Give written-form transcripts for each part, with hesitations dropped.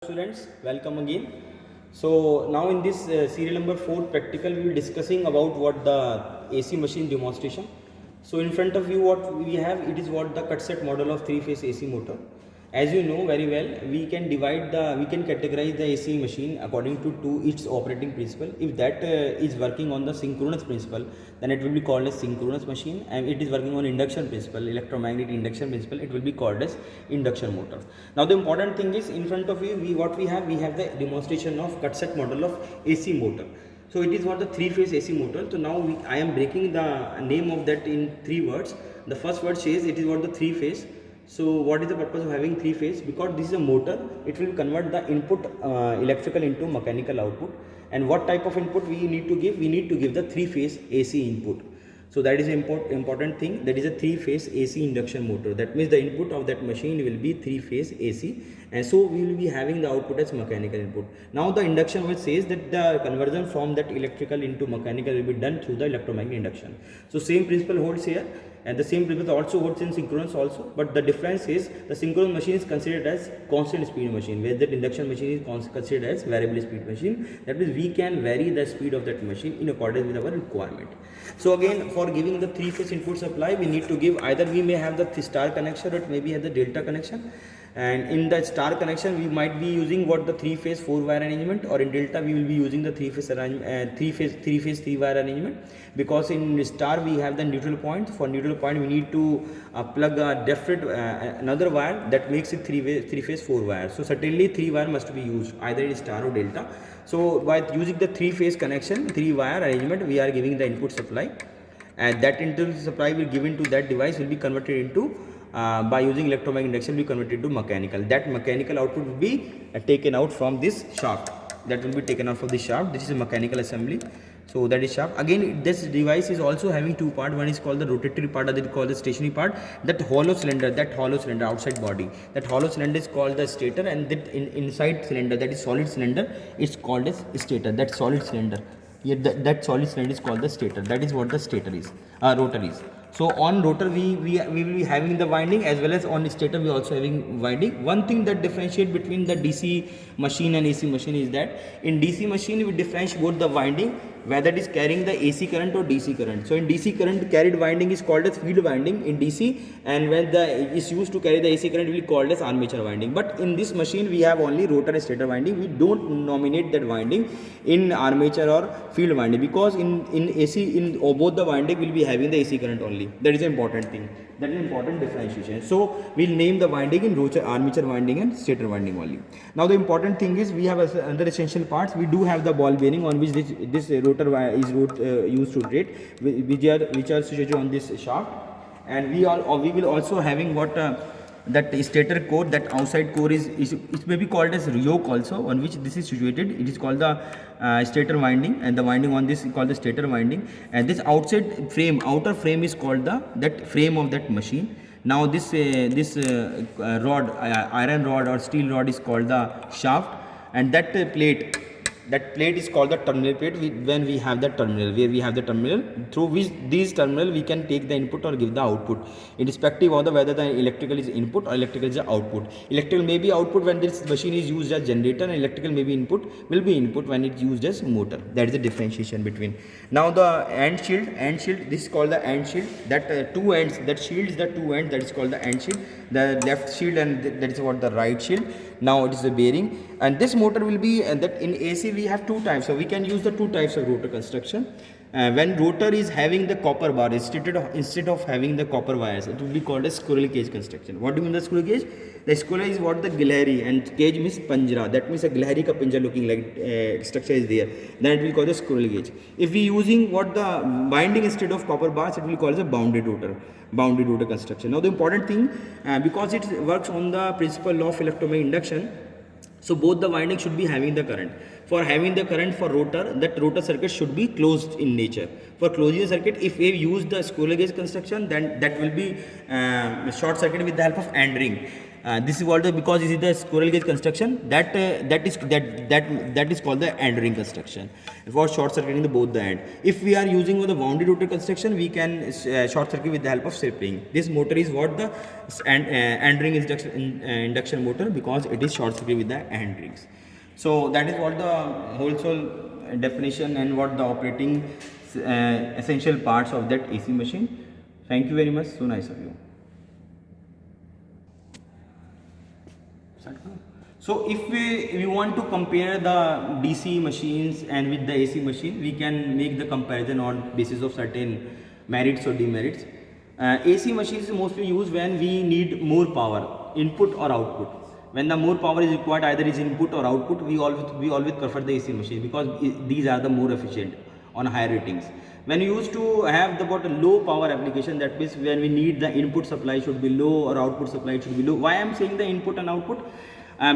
Students, welcome again. So now in this serial number 4 practical we will discussing about what the AC machine demonstration. So in front of you what we have, it is what the cut set model of 3-phase AC motor. As you know very well, we can categorize the AC machine according to its operating principle. If that is working on the synchronous principle, then it will be called as synchronous machine, and it is working on induction principle, electromagnetic induction principle, it will be called as induction motor. Now the important thing is, in front of you we have the demonstration of cut set model of AC motor. So it is what the 3-phase AC motor. So now I am breaking the name of that in 3 words. The first word says it is what the 3-phase. So what is the purpose of having 3-phase? Because this is a motor, it will convert the input electrical into mechanical output. And what type of input we need to give? We need to give the 3-phase AC input. So that is an important thing. That is a 3-phase AC induction motor. That means the input of that machine will be 3-phase AC, and so we will be having the output as mechanical input. Now the induction which says that the conversion from that electrical into mechanical will be done through the electromagnetic induction. So same principle holds here, and the same principle also holds in synchronous also, but the difference is the synchronous machine is considered as constant speed machine, where that induction machine is considered as variable speed machine. That means we can vary the speed of that machine in accordance with our requirement. So again, for giving the 3-phase input supply, we need to give either we may have the star connection, or it may be have the delta connection. And in the star connection we might be using what the 3-phase 4-wire arrangement, or in delta we will be using the 3-phase 3-wire arrangement, because in star we have the neutral point. For neutral point we need to plug a different another wire that makes it 3-phase 4-wire. So certainly 3-wire must be used either in star or delta. So by using the 3-phase connection, 3-wire arrangement, we are giving the input supply, and that input supply will given to that device will be converted into by using electromagnetic induction will be converted to mechanical. That mechanical output will be taken out from this shaft. That will be taken out from this shaft. This is a mechanical assembly. So that is shaft. Again, this device is also having 2 parts. One is called the rotatory part, other is called the stationary part. That hollow cylinder outside body, that hollow cylinder is called the stator, and that inside cylinder, that is solid cylinder, is called as stator. That solid cylinder, that solid cylinder is called the stator. That is what the stator is, rotor is. So on rotor we will be having the winding, as well as on stator we also having winding. One thing that differentiate between the DC machine and AC machine is that in DC machine we differentiate both the winding, whether it is carrying the AC current or DC current. So in DC current, carried winding is called as field winding in DC, and when the is used to carry the AC current will be called as armature winding. But in this machine we have only rotor and stator winding. We don't nominate that winding in armature or field winding, because in AC, in both the winding will be having the AC current only. That is an important thing. That is an important differentiation. So we'll name the winding in armature winding and stator winding only. Now the important thing is, we have another essential parts. We do have the ball bearing on which this rotor is used to rotate, which are situated on this shaft, and we will also having what that stator core. That outside core is it may be called as yoke also, on which this is situated. It is called the stator winding, and the winding on this is called the stator winding. And this outside frame, outer frame is called that frame of that machine. Now this rod, iron rod or steel rod, is called the shaft, and that plate is called the terminal plate. When we have the terminal, where we have the terminal through which these terminal we can take the input or give the output, irrespective of whether the electrical is input or electrical is the output. Electrical may be output when this machine is used as generator, and electrical may be input when it's used as motor. That is the differentiation between. Now the end shield, this is called the end shield. That two ends, that shields the two ends, that is called the end shield. The left shield, and that is what the right shield. Now it is the bearing, and this motor will be that in AC we have 2 types, so we can use the 2 types of rotor construction. When rotor is having the copper bar instead of having the copper wires, it will be called a squirrel cage construction. What do you mean the squirrel cage? The squirrel is what the gilhari, and cage means panjra. That means a gilhari ka pinja looking like structure is there. Then it will call the squirrel cage. If we using what the binding instead of copper bars, it will call as a bounded rotor construction. Now the important thing, because it works on the principle of electromagnetic induction, so both the windings should be having the current. For having the current for rotor, that rotor circuit should be closed in nature. For closing the circuit, if we use the squirrel cage construction, then that will be short circuit with the help of end ring. This is what the, because this is the squirrel cage construction, that is called the end ring construction for short circuiting the both the end. If we are using the wounded rotor construction, we can short circuit with the help of slip ring. This motor is what the end ring induction motor, because it is short circuit with the end rings. So that is what the wholesale definition and what the operating essential parts of that AC machine. Thank you very much. So nice of you. So if we want to compare the DC machines and with the AC machine, we can make the comparison on basis of certain merits or demerits. AC machines is mostly used when we need more power, input or output. When the more power is required, either is input or output, we always prefer the AC machine, because these are the more efficient on higher ratings. When you used to have the low power application, that means when we need the input supply should be low or output supply should be low. Why I am saying the input and output?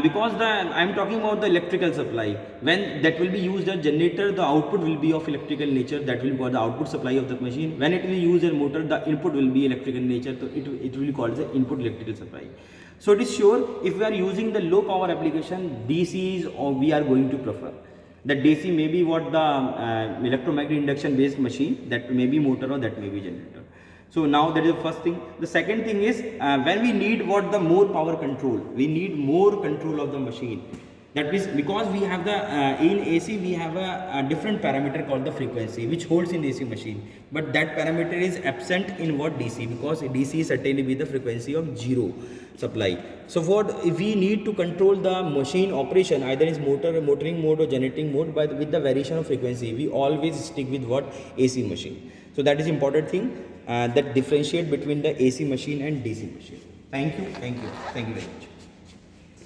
Because I am talking about the electrical supply. When that will be used as generator, the output will be of electrical nature. That will be called the output supply of the machine. When it will use a motor, the input will be electrical nature. So it will be called the input electrical supply. So it is sure, if we are using the low power application, DC is or we are going to prefer. The DC may be what the electromagnetic induction based machine, that may be motor or that may be generator. So now that is the first thing. The second thing is when we need what the more power control, we need more control of the machine. That means because we have the in AC we have a different parameter called the frequency, which holds in the AC machine, but that parameter is absent in what DC, because DC is certainly with the frequency of 0 supply. So what if we need to control the machine operation, either is motoring mode or generating mode, with the variation of frequency, we always stick with what AC machine. So that is important thing that differentiate between the AC machine and DC machine. Thank you very much.